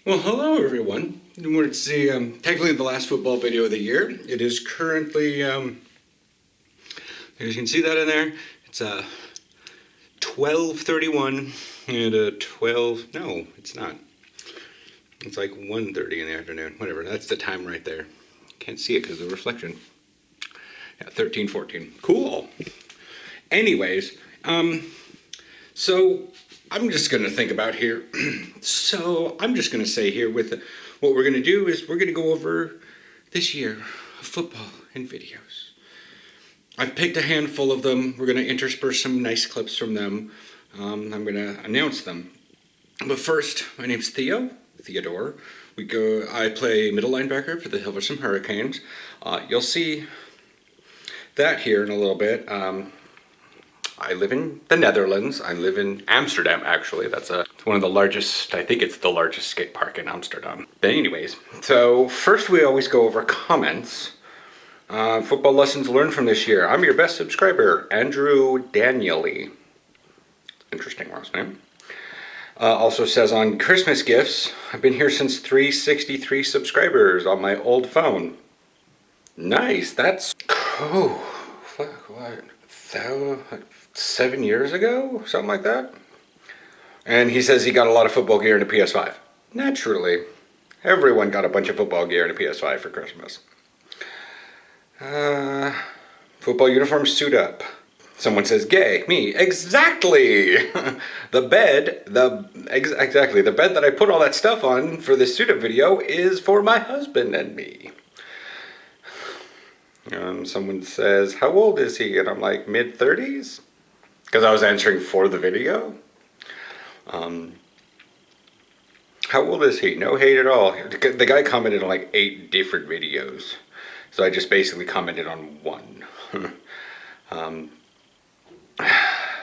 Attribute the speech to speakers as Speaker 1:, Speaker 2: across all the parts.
Speaker 1: Well, hello everyone. It's technically the last football video of the year. It is currently, as you can see that in there, it's 12:31 and 12, no, it's not. It's like 1:30 in the afternoon, whatever, that's the time right there. Can't see it because of the reflection. Yeah, 13:14, cool. Anyways, so I'm just going to think about here. So I'm just going to say here with what we're going to do is we're going to go over this year of football and videos. I've picked a handful of them. We're going to intersperse some nice clips from them. I'm going to announce them. But first, my name's Theodore. I play middle linebacker for the Hilversum Hurricanes. You'll see that here in a little bit. I live in the Netherlands. I live in Amsterdam, actually. It's one of the largest, I think it's the largest skate park in Amsterdam. But anyways, so first we always go over comments. Football lessons learned from this year. I'm your best subscriber, Andrew Danieli. Interesting last name. Also says on Christmas gifts, I've been here since 363 subscribers on my old phone. Nice, that's, oh, fuck, what? 7 years ago, something like that. And he says he got a lot of football gear and a PS5. Naturally, everyone got a bunch of football gear and a PS5 for Christmas. Football uniform, suit up. Someone says gay. Me. Exactly. The bed that I put all that stuff on for this suit up video is for my husband and me. Someone says, how old is he? And I'm like, mid-30s? Because I was answering for the video. How old is he? No hate at all. The guy commented on like 8 different videos. So I just basically commented on one.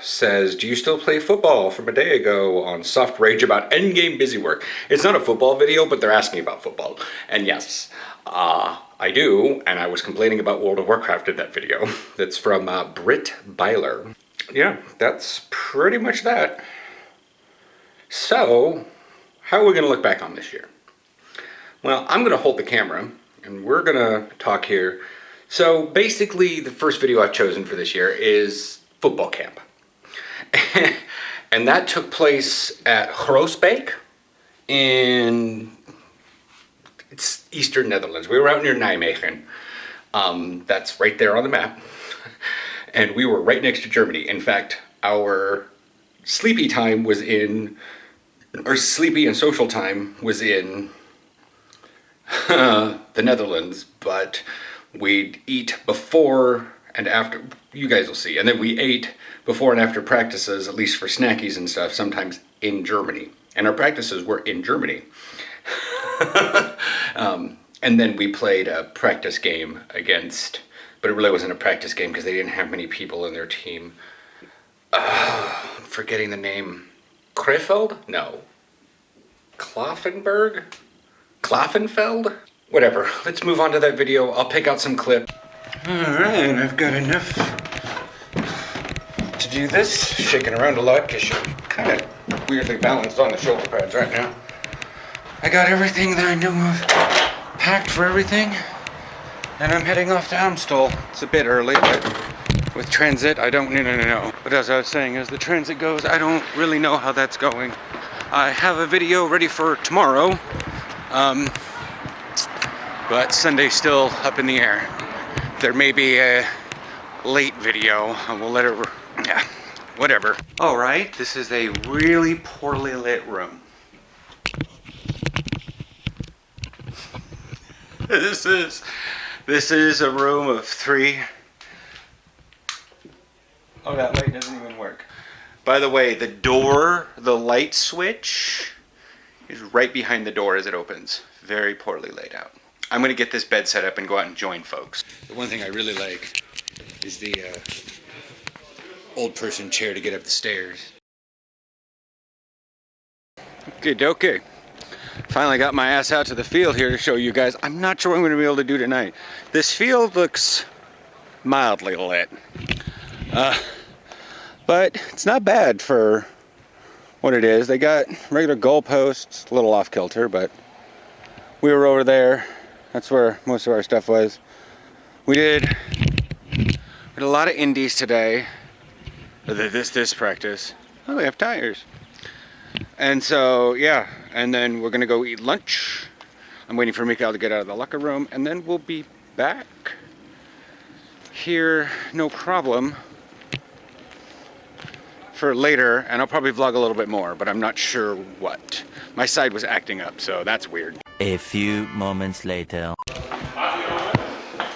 Speaker 1: Says, do you still play football from a day ago on Soft Rage about endgame busy work? It's not a football video, but they're asking about football. And yes, I do, and I was complaining about World of Warcraft in that video. That's from Britt Byler. Yeah, that's pretty much that. So, how are we going to look back on this year? Well, I'm going to hold the camera, and we're going to talk here. So, basically, the first video I've chosen for this year is football camp. And that took place at Groesbeek in it's Eastern Netherlands. We were out near Nijmegen. That's right there on the map. And we were right next to Germany. In fact, our sleepy time was in, or sleepy and social time was in the Netherlands, but we'd eat before and after, you guys will see. And then we ate before and after practices, at least for snackies and stuff, sometimes in Germany. And our practices were in Germany. And then we played a practice game against, but it really wasn't a practice game because they didn't have many people in their team. I'm forgetting the name. Krefeld? No. Klaffenberg? Klaffenfeld? Whatever. Let's move on to that video. I'll pick out some clips. Alright, I've got enough to do this. Shaking around a lot because you're kind of weirdly balanced on the shoulder pads right now. I got everything that I know of packed for everything, and I'm heading off to Amstel. It's a bit early, but with transit, I don't know. But as I was saying, as the transit goes, I don't really know how that's going. I have a video ready for tomorrow, but Sunday's still up in the air. There may be a late video, and we'll let it, yeah, whatever. All right, this is a really poorly lit room. This is a room of 3. Oh, that light doesn't even work. By the way, the door, the light switch is right behind the door as it opens. Very poorly laid out. I'm gonna get this bed set up and go out and join folks. The one thing I really like is the old person chair to get up the stairs. Okay. Finally got my ass out to the field here to show you guys. I'm not sure what I'm going to be able to do tonight. This field looks mildly lit. But it's not bad for what it is. They got regular goalposts, a little off kilter, but we were over there. That's where most of our stuff was. We did a lot of indies today. This practice. Oh, we have tires. And so, yeah, and then we're gonna go eat lunch. I'm waiting for Mikael to get out of the locker room, and then we'll be back here, no problem, for later, and I'll probably vlog a little bit more, but I'm not sure what. My side was acting up, so that's weird.
Speaker 2: A few moments later.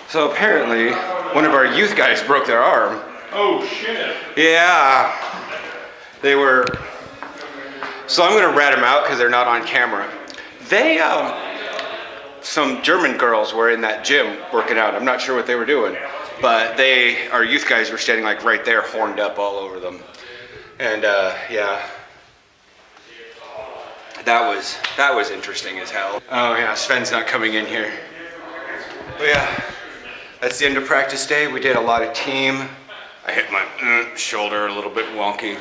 Speaker 1: So apparently, one of our youth guys broke their arm.
Speaker 3: Oh shit.
Speaker 1: Yeah. They were... So I'm gonna rat them out because they're not on camera. They, some German girls were in that gym working out. I'm not sure what they were doing, but our youth guys were standing like right there, horned up all over them. And yeah. That was interesting as hell. Oh yeah, Sven's not coming in here. But yeah, that's the end of practice day. We did a lot of team. I hit my shoulder a little bit wonky.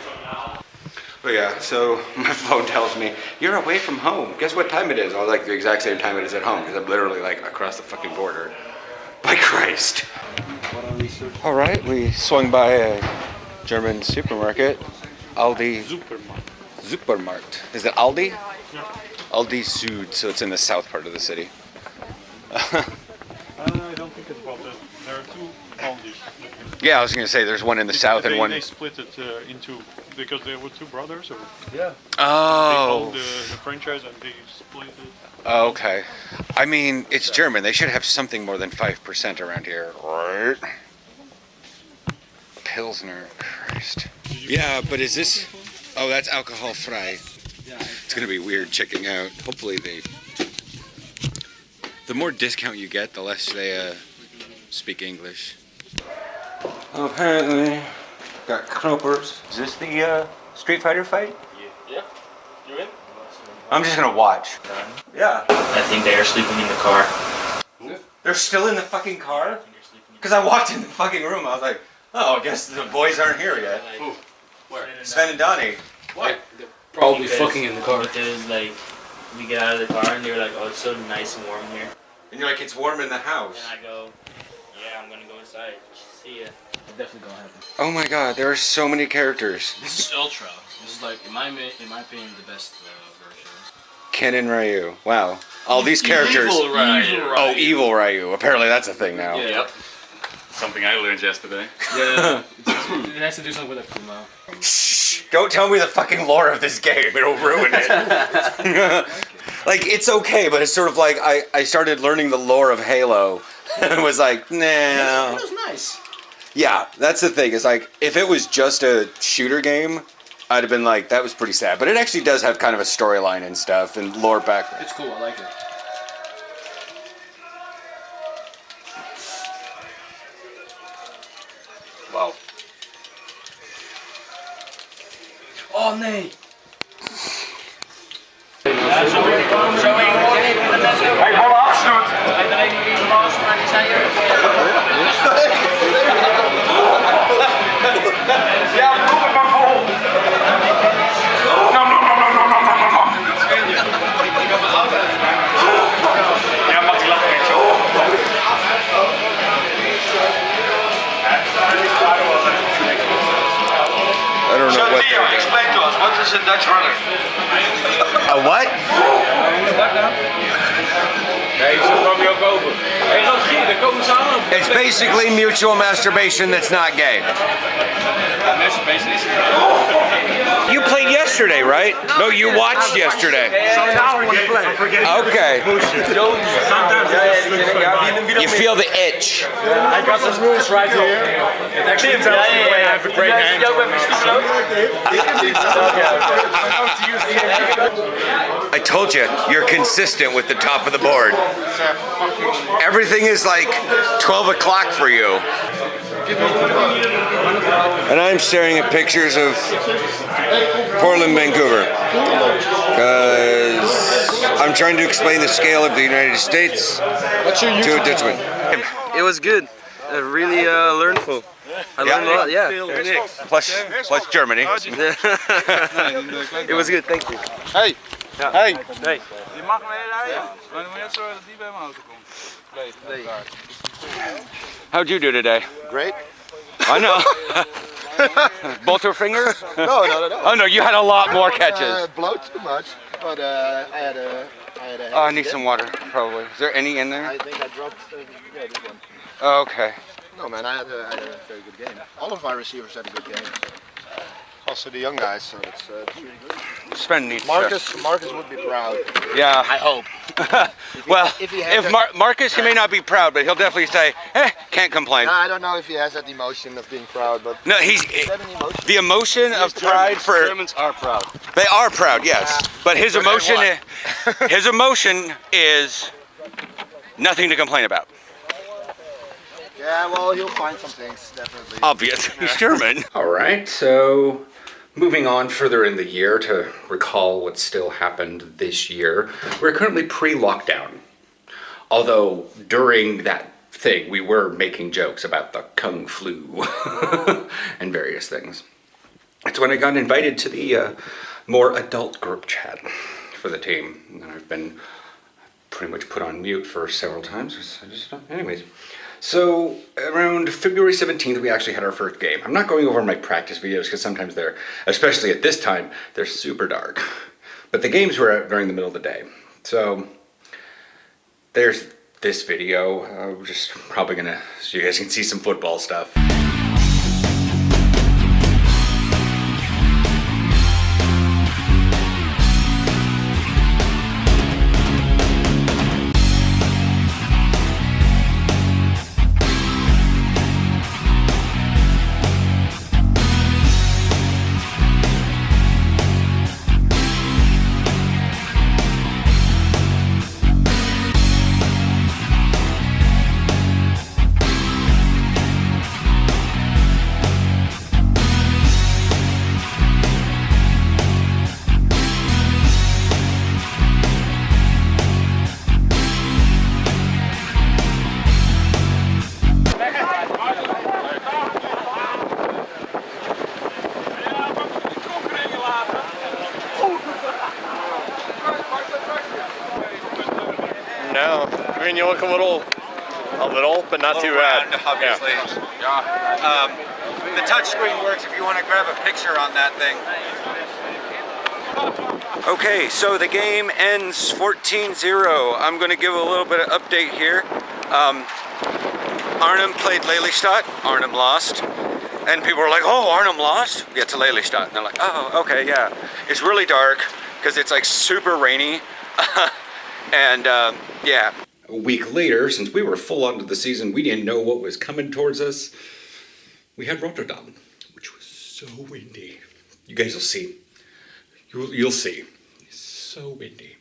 Speaker 1: But yeah, so my phone tells me, you're away from home. Guess what time it is? I was like, the exact same time it is at home, because I'm literally like across the fucking border. By Christ. All right, we swung by a German supermarket. Aldi. Supermarkt. Is it Aldi?
Speaker 3: Yeah.
Speaker 1: Aldi Süd, so it's in the south part of the city.
Speaker 3: I don't think it's about that. There are two Aldis.
Speaker 1: Yeah, I was gonna say there's one in the south and one.
Speaker 3: They split it into because there were two brothers. Or
Speaker 1: Yeah.
Speaker 3: They
Speaker 1: Oh.
Speaker 3: owned the franchise and they split it.
Speaker 1: Oh, okay. I mean, it's German. They should have something more than 5% around here, right? Pilsner, Christ. Yeah, but is this? Oh, that's alcohol free. It's gonna be weird checking out. Hopefully the more discount you get, the less they speak English. Apparently, got Knopers. Is this the Street Fighter fight?
Speaker 4: Yeah. You in?
Speaker 1: I'm just gonna watch. Yeah.
Speaker 4: I think they are sleeping in the car.
Speaker 1: They're still in the fucking car? Because I walked in the fucking room, I was like, oh, I guess the boys aren't here yet.
Speaker 4: Who? Where?
Speaker 1: Sven and Donnie.
Speaker 4: What?
Speaker 5: Probably fucking in the car.
Speaker 4: Because like we get out of the car and they were like, oh, it's so nice and warm here.
Speaker 1: And you're like, it's warm in the house.
Speaker 4: And I go, yeah, I'm gonna go inside. See ya.
Speaker 5: Definitely gonna happen.
Speaker 1: Oh my god, there are so many characters.
Speaker 5: This is Ultra. This is like, in my opinion, the best version.
Speaker 1: Ken and Ryu. Wow. All these characters.
Speaker 5: Evil Ryu.
Speaker 1: Oh, evil Ryu. Apparently that's a thing now.
Speaker 5: Yeah. Yep.
Speaker 6: Something I learned yesterday.
Speaker 5: Yeah. It has to do something with a Kuma.
Speaker 1: Shh. Don't tell me the fucking lore of this game. It'll ruin it. Like, it's okay, but it's sort of like I started learning the lore of Halo and was like, nah.
Speaker 5: It was nice.
Speaker 1: Yeah, that's the thing. It's like, if it was just a shooter game, I'd have been like, that was pretty sad. But it actually does have kind of a storyline and stuff and lore back.
Speaker 5: It's cool, I like it.
Speaker 1: Wow.
Speaker 5: Oh nee!
Speaker 1: I don't know what they're doing.
Speaker 7: Explain to us, what is a Dutch runner?
Speaker 1: A what? It's basically mutual masturbation that's not gay. You played yesterday, right? No, you watched yesterday. Okay. You feel the itch.
Speaker 3: I got some rules right here. It actually tells me when I have a great hand.
Speaker 1: I told you, you're consistent with the top of the board. Everything is like 12 o'clock for you. And I'm staring at pictures of Portland, Vancouver. Because I'm trying to explain the scale of the United States to a Dutchman.
Speaker 8: It was good. Really learnful. I learned a lot, yeah.
Speaker 1: Plus Germany.
Speaker 8: It was good, thank you.
Speaker 3: Hey!
Speaker 8: Ja.
Speaker 3: Hey!
Speaker 8: Hey.
Speaker 3: Je mag meerijden, maar dan moet je net zorgen dat die bij mijn auto komt. Nee.
Speaker 1: How'd you do today?
Speaker 9: Great.
Speaker 1: I know. Both your fingers?
Speaker 9: No.
Speaker 1: Oh no, you had a lot more catches.
Speaker 9: Blow too much, but I had a.
Speaker 1: Oh, I need some water, probably. Is there any in there?
Speaker 9: I think I dropped. Yeah, this one.
Speaker 1: Oh, okay.
Speaker 9: No, man, I had a very good game. All of our receivers had a good game. Also the young guys, so it's really good.
Speaker 1: Sven needs
Speaker 9: Marcus would be proud.
Speaker 1: Yeah.
Speaker 9: I hope.
Speaker 1: Well,
Speaker 9: if he has
Speaker 1: Marcus, he may not be proud, but he'll definitely say, can't complain.
Speaker 9: No, I don't know if he has that emotion of being proud, but
Speaker 1: No, the emotion of pride for
Speaker 5: Germans are proud.
Speaker 1: They are proud, yes, but his emotion is nothing to complain about.
Speaker 9: yeah, well, he'll find some things definitely.
Speaker 1: Obvious, he's German. All right, so moving on further in the year to recall what still happened this year, we're currently pre-lockdown. Although during that thing, we were making jokes about the Kung Flu and various things. It's when I got invited to the more adult group chat for the team. And I've been pretty much put on mute for several times. Anyways. So around February 17th, we actually had our first game. I'm not going over my practice videos because sometimes they're, especially at this time, they're super dark. But the games were out during the middle of the day. So there's this video. We're just probably gonna, so you guys can see some football stuff.
Speaker 3: No, I mean you look a little, but not too bad.
Speaker 1: Obviously. Yeah. The touch screen works if you want to grab a picture on that thing. Okay, so the game ends 14-0. I'm going to give a little bit of update here. Arnhem played Lelystad. Arnhem lost. And people were like, oh, Arnhem lost? Yeah, to Lelystad. And they're like, oh, okay, yeah. It's really dark because it's like super rainy. And yeah. A week later, since we were full onto the season, we didn't know what was coming towards us. We had Rotterdam, which was so windy. You guys will see. You'll see. It's so windy.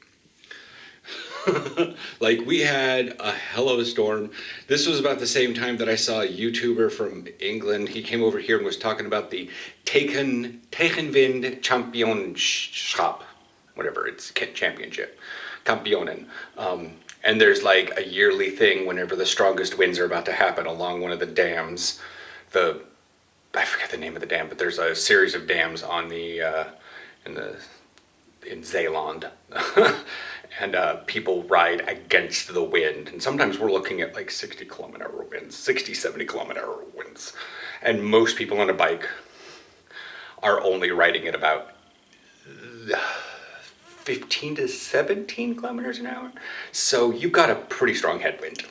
Speaker 1: Like, we had a hell of a storm. This was about the same time that I saw a YouTuber from England. He came over here and was talking about the Tegenwind Championship. Whatever, it's championship. Kampionen. And there's like a yearly thing whenever the strongest winds are about to happen along one of the dams. I forget the name of the dam, but there's a series of dams on the in Zeeland. And people ride against the wind. And sometimes we're looking at like 60, 70 kilometer winds. And most people on a bike are only riding at about 15 to 17 kilometers an hour. So you got a pretty strong headwind.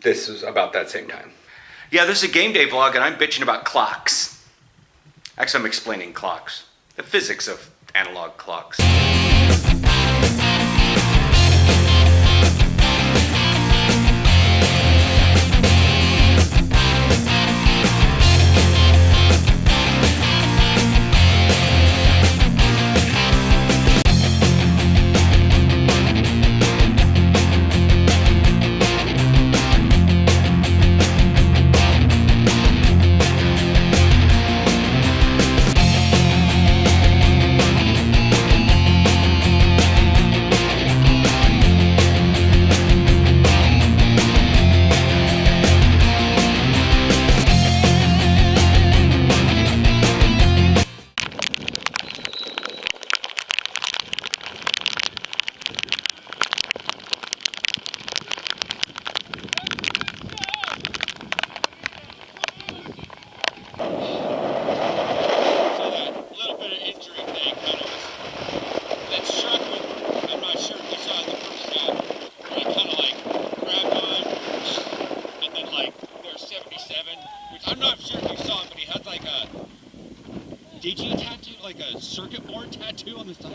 Speaker 1: This is about that same time. Yeah, this is a game day vlog and I'm bitching about clocks. Actually, I'm explaining clocks. The physics of analog clocks.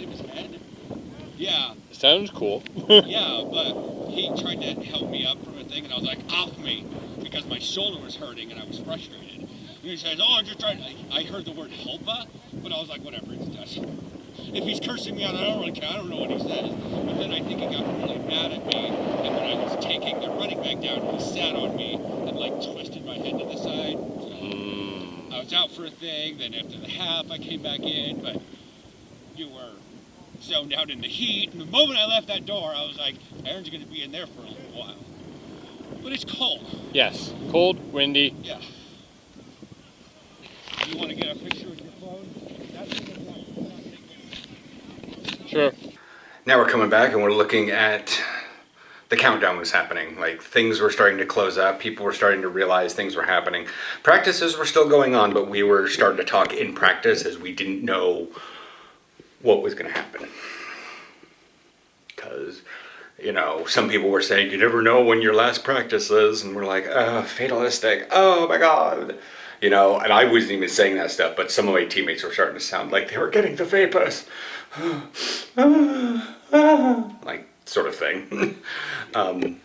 Speaker 8: inside of his head. Yeah.
Speaker 3: Sounds cool.
Speaker 8: Yeah, but he tried to help me up from a thing, and I was like, off me, because my shoulder was hurting and I was frustrated. And he says, oh, I'm just trying. I heard the word helpa, but I was like, whatever, it's just. If he's cursing me out, I don't really care. I don't know what he says. But then I think he got really mad at me, and when I was taking the running back down, he sat on me and like twisted my head to the side. So I was out for a thing. Then after the half, I came back in, but you were zoned out in the heat. And the moment I left that door, I was like, Aaron's going to be in there for a little while. But it's cold.
Speaker 3: Yes, cold, windy.
Speaker 8: Yeah. You want to get a picture with your phone?
Speaker 3: Sure.
Speaker 1: Now we're coming back and we're looking at the countdown was happening. Like things were starting to close up. People were starting to realize things were happening. Practices were still going on, but we were starting to talk in practice as we didn't know what was going to happen. Because, you know, some people were saying, you never know when your last practice is. And we're like, fatalistic. Oh my God. You know, and I wasn't even saying that stuff, but some of my teammates were starting to sound like they were getting the vapors. Like, sort of thing. And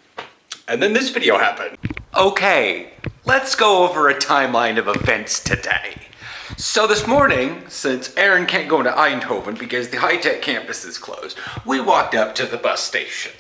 Speaker 1: then this video happened. Okay, let's go over a timeline of events today. So this morning, since Aaron can't go into Eindhoven because the high-tech campus is closed, we walked up to the bus station.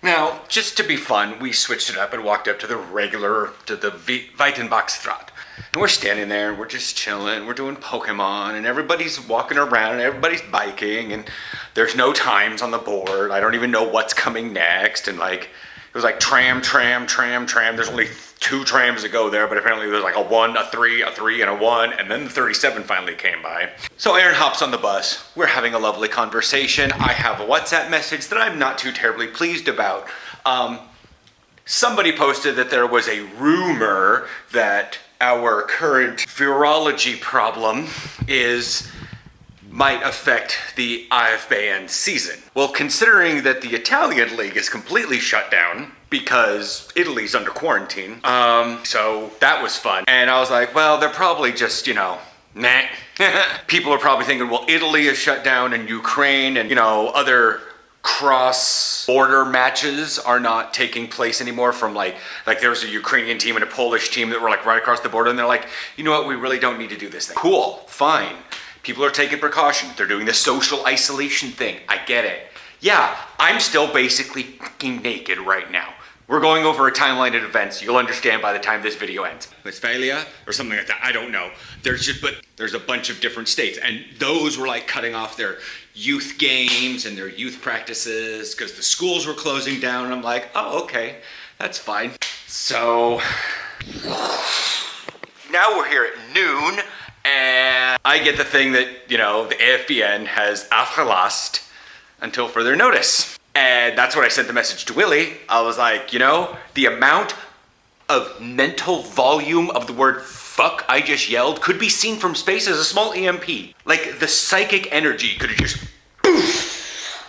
Speaker 1: Now, just to be fun, we switched it up and walked up to the Weitenbachstraat. And we're standing there and we're just chilling, we're doing Pokemon, and everybody's walking around and everybody's biking, and there's no times on the board. I don't even know what's coming next, and like, it was like tram. There's only 2 trams to go there, but apparently there's like a 1, a 3, and a 1, and then the 37 finally came by. So Aaron hops on the bus, we're having a lovely conversation. I have a WhatsApp message that I'm not too terribly pleased about. Somebody posted that there was a rumor that our current virology problem might affect the IFBN season. Well, considering that the Italian league is completely shut down because Italy's under quarantine, so that was fun. And I was like, well, they're probably just, you know, nah. People are probably thinking, well, Italy is shut down and Ukraine and, you know, other cross-border matches are not taking place anymore from like there was a Ukrainian team and a Polish team that were like right across the border, and they're like, you know what, we really don't need to do this thing. Cool, fine. People are taking precautions. They're doing the social isolation thing. I get it. Yeah, I'm still basically fucking naked right now. We're going over a timeline of events. You'll understand by the time this video ends. Westphalia or something like that. I don't know. There's a bunch of different states, and those were like cutting off their youth games and their youth practices because the schools were closing down. And I'm like, oh, okay, that's fine. So now we're here at noon, and I get the thing that, you know, the AFBN has afgelast until further notice. And that's when I sent the message to Willie. I was like, you know, the amount of mental volume of the word fuck I just yelled could be seen from space as a small EMP. Like, the psychic energy could have just poof.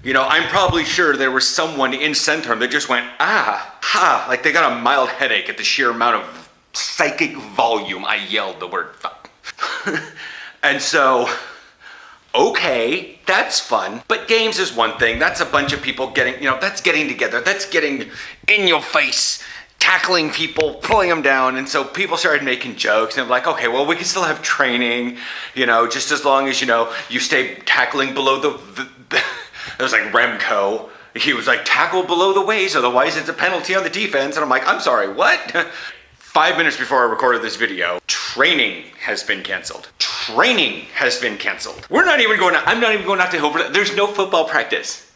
Speaker 1: You know, I'm probably sure there was someone in Centrum that just went, like they got a mild headache at the sheer amount of psychic volume I yelled the word fuck. And so, okay, that's fun. But games is one thing. That's a bunch of people getting, you know, that's getting together. That's getting in your face, tackling people, pulling them down. And so people started making jokes, and I'm like, okay, well, we can still have training, you know, just as long as, you know, you stay tackling below the it was like Remco. He was like, tackle below the waist, otherwise it's a penalty on the defense. And I'm like, I'm sorry, what? 5 minutes before I recorded this video, training has been canceled. Training has been canceled. I'm not even going out to Hilbert. There's no football practice.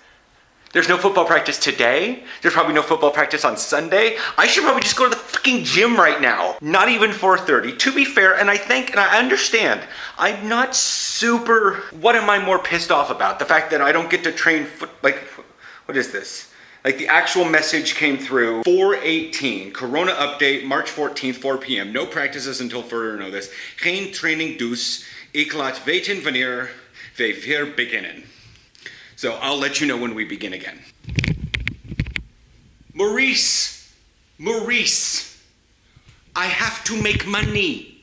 Speaker 1: There's no football practice today. There's probably no football practice on Sunday. I should probably just go to the fucking gym right now. Not even 4:30. To be fair, and I think, and I understand, I'm not super, what am I more pissed off about? The fact that I don't get to train what is this? Like, the actual message came through, 4/18, Corona update, March 14th, 4 p.m. No practices until further notice. Geen training dus. Ik laat weten wanneer we weer beginnen. So I'll let you know when we begin again. Maurice, I have to make money.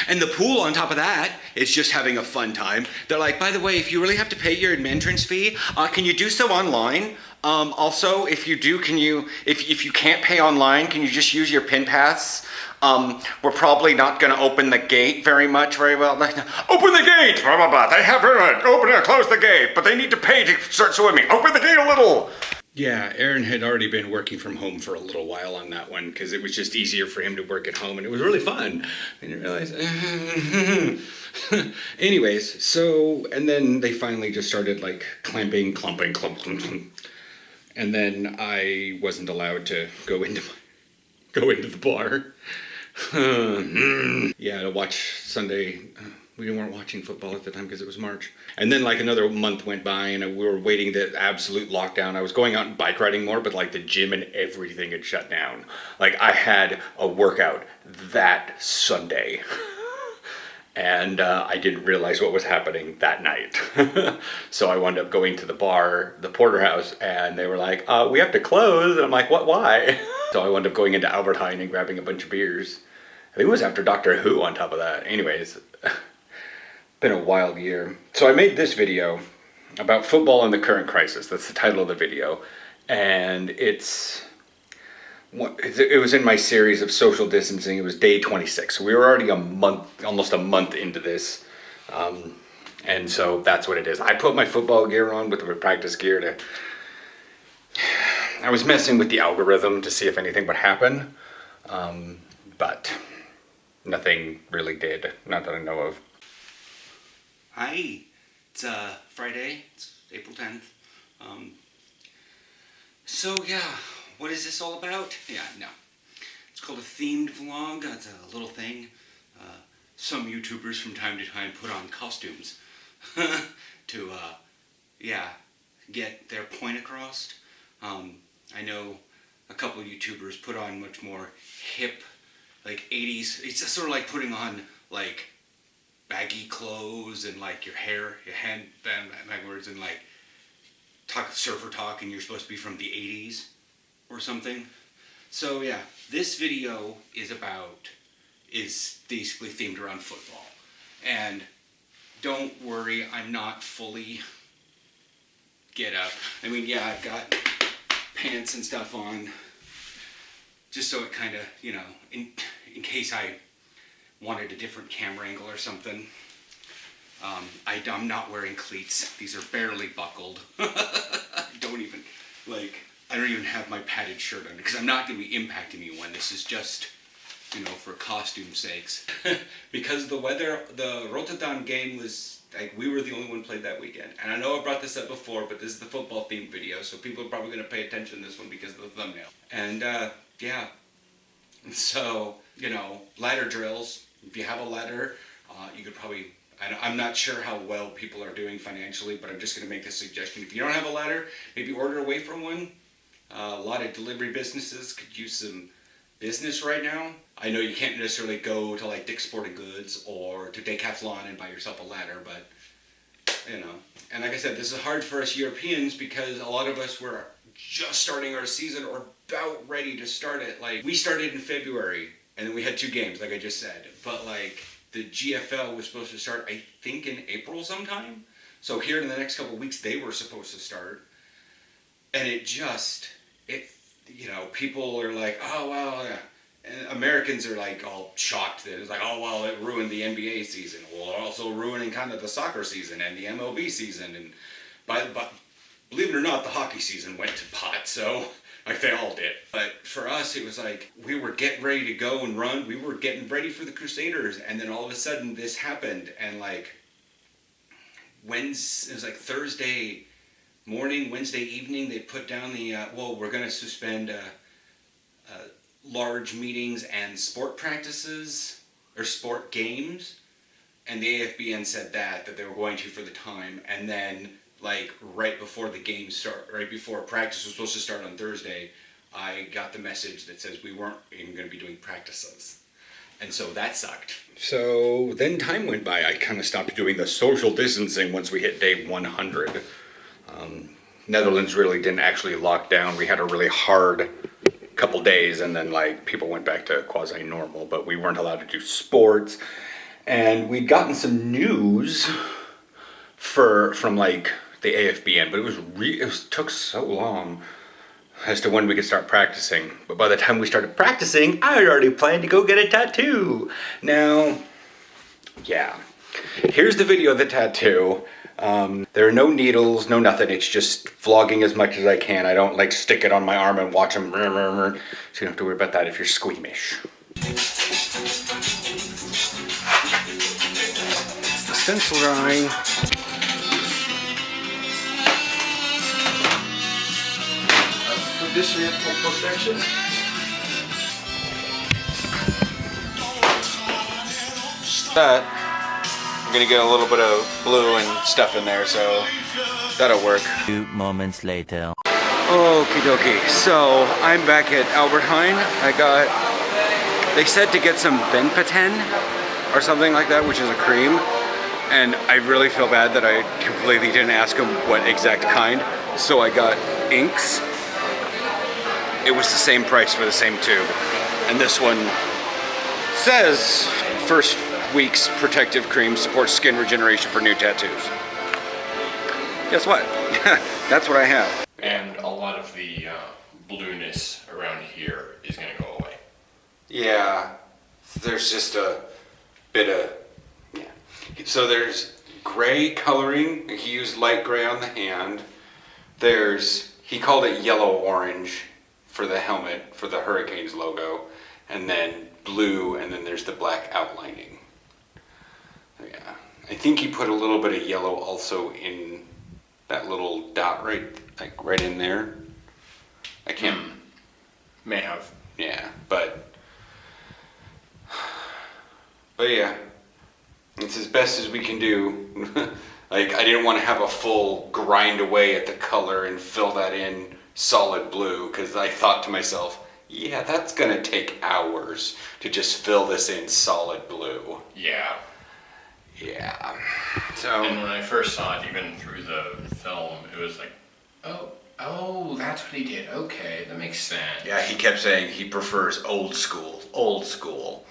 Speaker 1: And the pool on top of that is just having a fun time. They're like, by the way, if you really have to pay your entrance fee, can you do so online? Also, if you do, can you, if you can't pay online, can you just use your PIN pass? We're probably not going to open the gate very well. Open the gate! Blah, blah, blah. They have open it, close the gate, but they need to pay to start swimming. Open the gate a little! Yeah, Aaron had already been working from home for a little while on that one because it was just easier for him to work at home and it was really fun. And you realize, anyways, so, and then they finally just started like clumping. And then I wasn't allowed to go into the bar. Yeah, to watch Sunday. We weren't watching football at the time because it was March. And then like another month went by and we were waiting the absolute lockdown. I was going out and bike riding more, but like the gym and everything had shut down. Like I had a workout that Sunday. And I didn't realize what was happening that night. So I wound up going to the bar, the porterhouse, and they were like, we have to close. And I'm like, what, why? So I wound up going into Albert Heijn and grabbing a bunch of beers. I think it was after Doctor Who on top of that. Anyways, been a wild year. So I made this video about football and the current crisis. That's the title of the video. And it was in my series of social distancing. It was day 26. So we were already almost a month into this. And so that's what it is. I put my football gear on with my practice gear I was messing with the algorithm to see if anything would happen. But nothing really did. Not that I know of. Hi, it's Friday, it's April 10th. So yeah, what is this all about? Yeah, no. It's called a themed vlog. It's a little thing. Some YouTubers from time to time put on costumes to, get their point across. I know a couple of YouTubers put on much more hip, like 80s. It's just sort of like putting on like baggy clothes and like your hair, your hand backwards and like surfer talk and you're supposed to be from the 80s or something. So yeah, this video is basically themed around football. And don't worry, I'm not fully get up. I mean, yeah, I've got pants and stuff on just so it kind of, you know, in case I wanted a different camera angle or something. I'm not wearing cleats. These are barely buckled. I don't even have my padded shirt on because I'm not going to be impacting anyone. This is just, you know, for costume sakes. Because the weather, the Rotterdam game was, like, we were the only one played that weekend. And I know I brought this up before, but this is the football themed video, so people are probably going to pay attention to this one because of the thumbnail. And, yeah. So, you know, ladder drills. If you have a ladder, you could probably, I'm not sure how well people are doing financially, but I'm just going to make this suggestion. If you don't have a ladder, maybe order away from one. A lot of delivery businesses could use some business right now. I know you can't necessarily go to like Dick's Sporting Goods or to Decathlon and buy yourself a ladder, but, you know. And like I said, this is hard for us Europeans because a lot of us were just starting our season or about ready to start it. Like, we started in February and then we had 2 games, like I just said. But like, the GFL was supposed to start, I think, in April sometime. So here in the next couple of weeks, they were supposed to start. And you know, people are like, oh, well, yeah. And Americans are like all shocked that it's like, oh, well, it ruined the NBA season. Well, also ruining kind of the soccer season and the MLB season. And but believe it or not, the hockey season went to pot. So like they all did. But for us, it was like we were getting ready to go and run. We were getting ready for the Crusaders. And then all of a sudden this happened. And like it was like Thursday morning, Wednesday evening, they put down the, we're going to suspend large meetings and sport practices, or sport games. And the AFBN said that they were going to for the time. And then, like, right before the game right before practice was supposed to start on Thursday, I got the message that says we weren't even going to be doing practices. And so that sucked. So then time went by. I kind of stopped doing the social distancing once we hit day 100. Netherlands really didn't actually lock down. We had a really hard couple days and then like people went back to quasi-normal, but we weren't allowed to do sports and we'd gotten some news from like the AFBN, but it took so long as to when we could start practicing. But by the time we started practicing, I had already planned to go get a tattoo. Now, yeah, here's the video of the tattoo. There are no needles, no nothing. It's just vlogging as much as I can. I don't like stick it on my arm and watch them. So you don't have to worry about that if you're squeamish. It's the stencil drawing.
Speaker 7: This here for protection.
Speaker 1: That I'm gonna get a little bit of blue and stuff in there, so that'll work.
Speaker 2: 2 moments later.
Speaker 1: Okie dokie. So I'm back at Albert Heijn. They said to get some Benpaten or something like that, which is a cream. And I really feel bad that I completely didn't ask them what exact kind. So I got inks. It was the same price for the same tube. And this one says first week's protective cream supports skin regeneration for new tattoos. Guess what? That's what I have.
Speaker 10: And a lot of the blueness around here is going to go away.
Speaker 1: Yeah, there's just a bit of, yeah. So there's gray coloring. He used light gray on the hand. He called it yellow-orange for the helmet, for the Hurricanes logo. And then blue, and then there's the black outlining. Yeah, I think he put a little bit of yellow also in that little dot right in there. I can't.
Speaker 10: May have.
Speaker 1: Yeah, but yeah, it's as best as we can do. Like, I didn't want to have a full grind away at the color and fill that in solid blue, because I thought to myself, yeah, that's gonna take hours to just fill this in solid blue.
Speaker 10: Yeah.
Speaker 1: Yeah. So.
Speaker 10: And when I first saw it, even through the film, it was like, oh, that's what he did. Okay, that makes sense.
Speaker 1: Yeah, he kept saying he prefers old school.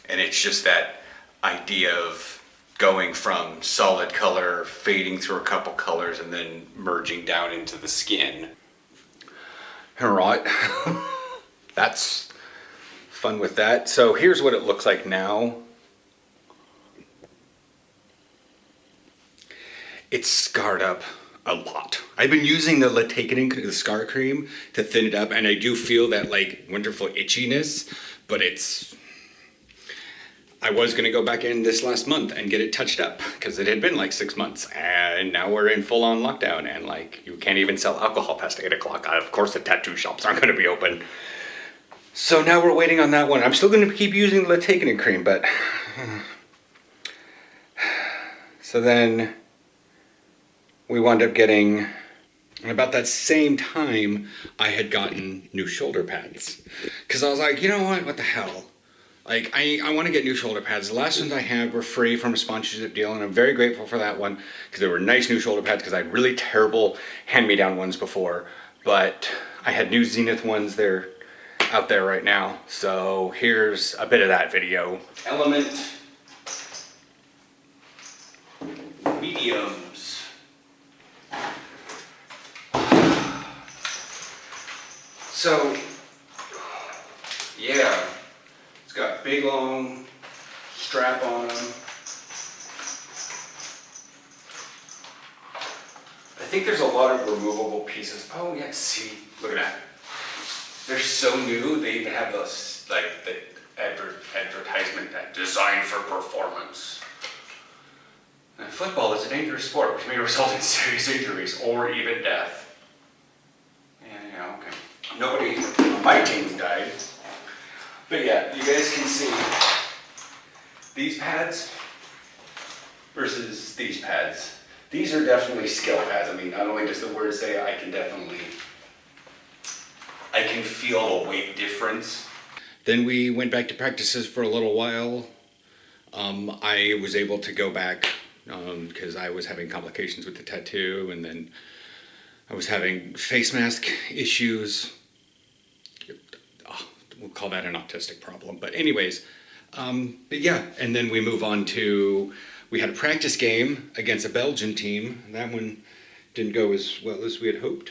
Speaker 1: And it's just that idea of going from solid color, fading through a couple colors, and then merging down into the skin. All right. That's fun with that. So here's what it looks like now. It's scarred up a lot. I've been using the the scar cream to thin it up, and I do feel that like wonderful itchiness, but I was gonna go back in this last month and get it touched up because it had been like 6 months, and now we're in full on lockdown, and like you can't even sell alcohol past 8 o'clock. Of course the tattoo shops aren't gonna be open. So now we're waiting on that one. I'm still gonna keep using the Latakenin cream, but so then we wound up getting, and about that same time, I had gotten new shoulder pads. Because I was like, you know what the hell? Like, I want to get new shoulder pads. The last ones I had were free from a sponsorship deal, and I'm very grateful for that one, because they were nice new shoulder pads, because I had really terrible hand-me-down ones before. But I had new Zenith ones, they're out there right now. So here's a bit of that video. Element mediums. So, yeah, it's got big long strap on them. I think there's a lot of removable pieces. Oh yeah, see, look at that. They're so new, they even have those, like the advertisement that designed for performance. And football is a dangerous sport which may result in serious injuries or even death. Yeah, okay. Nobody on my team's died. But yeah, you guys can see these pads versus these pads. These are definitely skill pads. I mean, not only does the word say, I can feel a weight difference. Then we went back to practices for a little while. I was able to go back because I was having complications with the tattoo, and then I was having face mask issues. We'll call that an autistic problem. But anyways, But yeah, and then we move on to, we had a practice game against a Belgian team. And that one didn't go as well as we had hoped.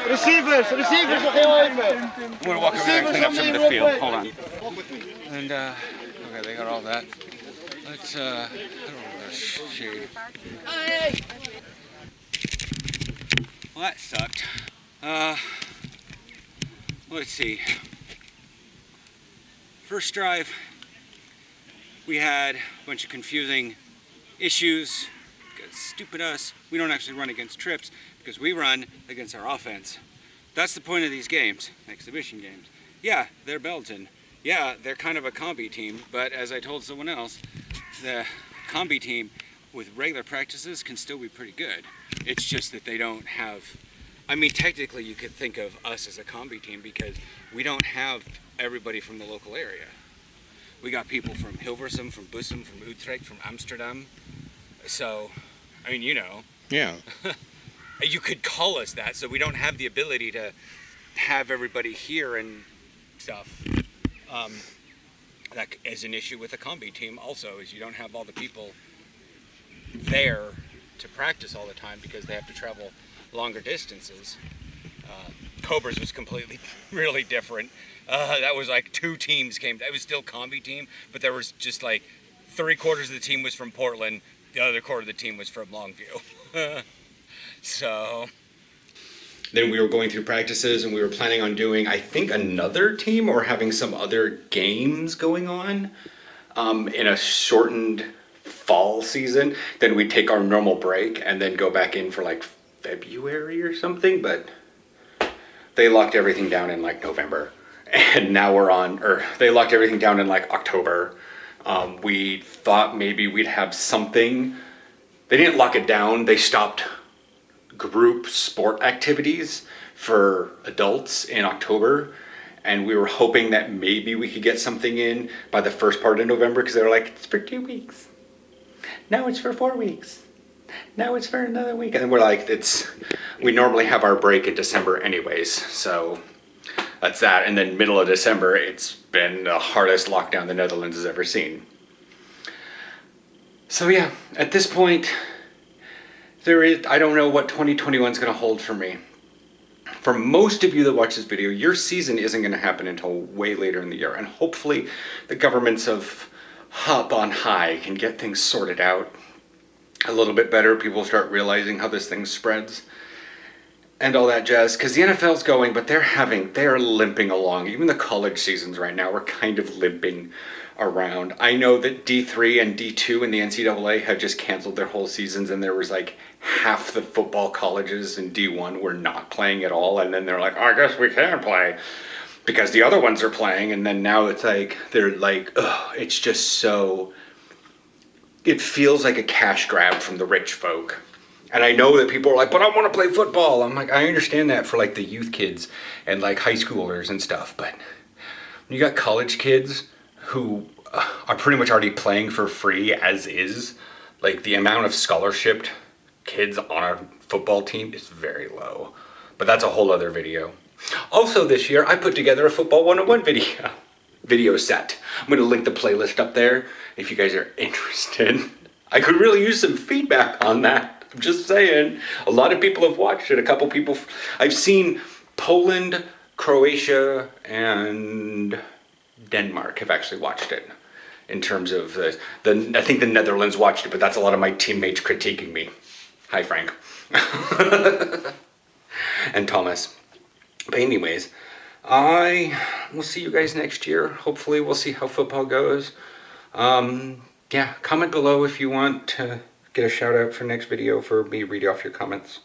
Speaker 9: Receivers, nog heel even.
Speaker 8: I'm gonna walk over there and clean up some of the field. Hold on. And okay, they got all that. Let's I don't know this shade. Well, that sucked. Let's see. First drive, we had a bunch of confusing issues. Because stupid us, we don't actually run against trips because we run against our offense. That's the point of these games, exhibition games. Yeah, they're Belgian. Yeah, they're kind of a combi team, but as I told someone else, the combi team with regular practices can still be pretty good. It's just that they don't have, I mean, technically you could think of us as a combi team because we don't have everybody from the local area. We got people from Hilversum, from Bussum, from Utrecht, from Amsterdam. So, I mean, you know.
Speaker 1: Yeah.
Speaker 8: You could call us that, so we don't have the ability to have everybody here and stuff. That is an issue with a combi team also, is you don't have all the people there to practice all the time because they have to travel longer distances. Cobra's was completely, really different. That was like two teams came, it was still combi team, but there was just like 3/4 of the team was from Portland, the other quarter of the team was from Longview. So
Speaker 1: Then we were going through practices and we were planning on doing, I think, another team or having some other games going on in a shortened fall season. Then we'd take our normal break and then go back in for like February or something, but they locked everything down in like November. And now we're on, or they locked everything down in like October. We thought maybe we'd have something. They didn't lock it down, they stopped group sport activities for adults in October, and we were hoping that maybe we could get something in by the first part of November because they were like, it's for 2 weeks. Now it's for 4 weeks. Now it's for another week. And we're like, we normally have our break in December anyways, so that's that. And then middle of December, it's been the hardest lockdown the Netherlands has ever seen. So yeah, at this point, I don't know what 2021 is going to hold for me. For most of you that watch this video, your season isn't going to happen until way later in the year. And hopefully the governments of Hop on High can get things sorted out a little bit better. People start realizing how this thing spreads and all that jazz. Because the NFL's going, but they're limping along. Even the college seasons right now are kind of limping around. I know that D3 and D2 in the NCAA have just canceled their whole seasons, and there was like half the football colleges in D1 were not playing at all, and then they're like, oh, I guess we can play because the other ones are playing. And then now it's like they're like, ugh, it's just so, it feels like a cash grab from the rich folk. And I know that people are like, but I want to play football. I'm like, I understand that for like the youth kids and like high schoolers and stuff, but when you got college kids who are pretty much already playing for free as is, like the amount of scholarship kids on our football team is very low. But that's a whole other video. Also this year, I put together a Football 101 video set. I'm going to link the playlist up there if you guys are interested. I could really use some feedback on that. I'm just saying. A lot of people have watched it. A couple people. I've seen Poland, Croatia, and Denmark have actually watched it. In terms of I think the Netherlands watched it, but that's a lot of my teammates critiquing me. Hi, Frank. And Thomas. But anyways, I will see you guys next year. Hopefully we'll see how football goes. Yeah, comment below if you want to get a shout out for next video for me read off your comments.